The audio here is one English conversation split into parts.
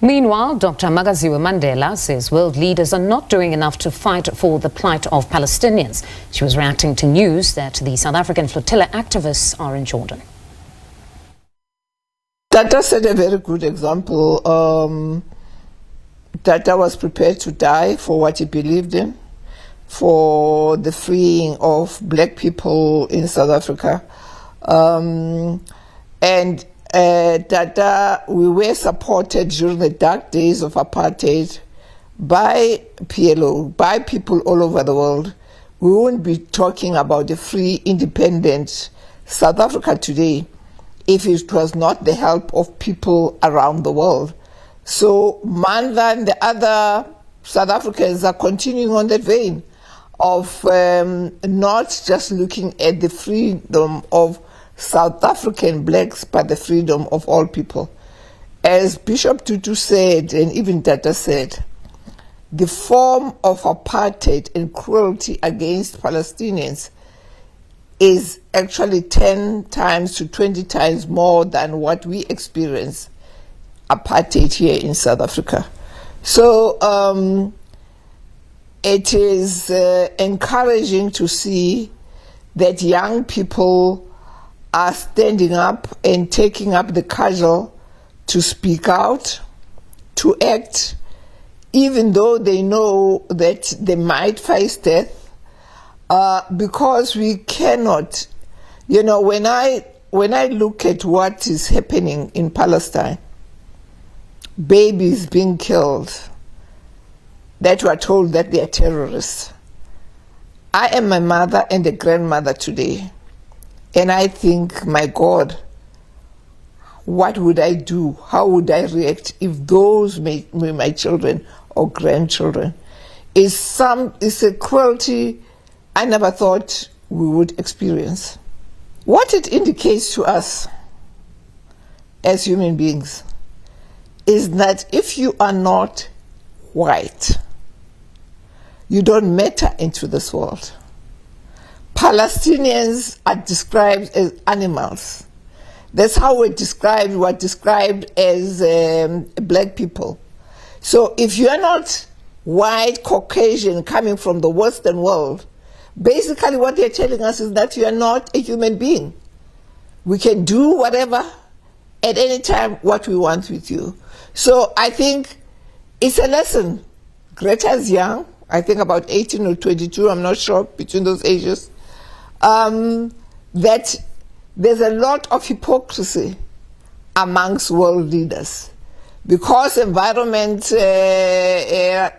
Meanwhile, Dr. Makaziwe Mandela says world leaders are not doing enough to fight for the plight of Palestinians. She was reacting to news that the South African Flotilla activists are in Jordan. Tata set a very good example. Tata was prepared to die for what he believed in, for the freeing of black people in South Africa. Tata, we were supported during the dark days of apartheid by PLO, by people all over the world. We wouldn't be talking about a free, independent South Africa today if it was not the help of people around the world. So Mandla and the other South Africans are continuing on that vein of not just looking at the freedom of South African blacks, but the freedom of all people. As Bishop Tutu said, and even Tata said, the form of apartheid and cruelty against Palestinians is actually 10 times to 20 times more than what we experience apartheid here in South Africa. So it is encouraging to see that young people are standing up and taking up the cudgel to speak out, to act, even though they know that they might face death, because we cannot, when I look at what is happening in Palestine, babies being killed, that were told that they are terrorists. I am a mother and a grandmother today. And I think, my God, what would I do? How would I react if those were my children or grandchildren? It's a cruelty I never thought we would experience. What it indicates to us as human beings is that if you are not white, you don't matter into this world. Palestinians are described as animals. That's how we're described as black people. So if you're not white, Caucasian, coming from the Western world, basically what they're telling us is that you are not a human being. We can do whatever, at any time, what we want with you. So I think it's a lesson. Greta's young, I think about 18 or 22, I'm not sure, between those ages. That there's a lot of hypocrisy amongst world leaders. Because environment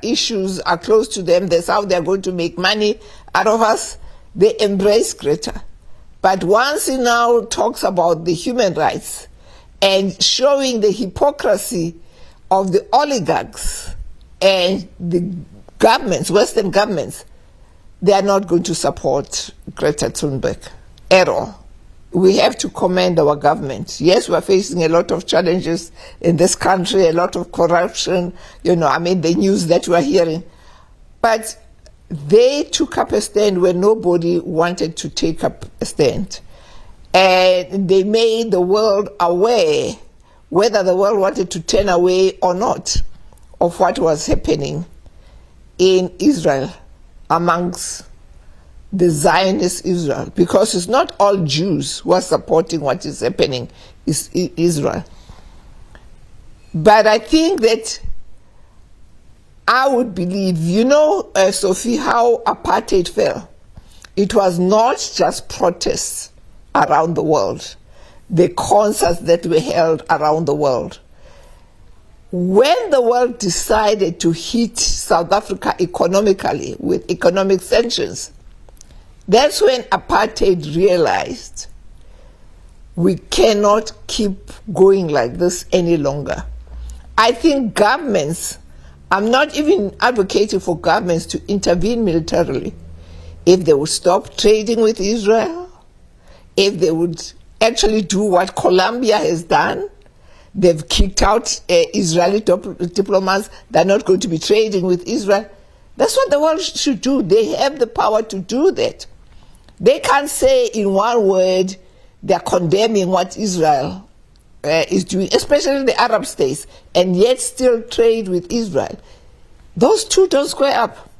issues are close to them, that's how they're going to make money out of us, they embrace Greta. But once he now talks about the human rights and showing the hypocrisy of the oligarchs and the governments, Western governments, they are not going to support Greta Thunberg at all. We have to commend our government. Yes, we are facing a lot of challenges in this country, a lot of corruption, the news that we are hearing. But they took up a stand when nobody wanted to take up a stand. And they made the world aware, whether the world wanted to turn away or not, of what was happening in Israel, amongst the Zionist Israel, because it's not all Jews who are supporting what is happening in Israel. But I think that I would believe, Sophie, how apartheid fell. It was not just protests around the world, the concerts that were held around the world. When the world decided to hit South Africa economically with economic sanctions, that's when apartheid realized we cannot keep going like this any longer. I think governments, I'm not even advocating for governments to intervene militarily. If they would stop trading with Israel, if they would actually do what Colombia has done, they've kicked out Israeli diplomats. They're not going to be trading with Israel. That's what the world should do. They have the power to do that. They can't say in one word they're condemning what Israel is doing, especially the Arab states, and yet still trade with Israel. Those two don't square up.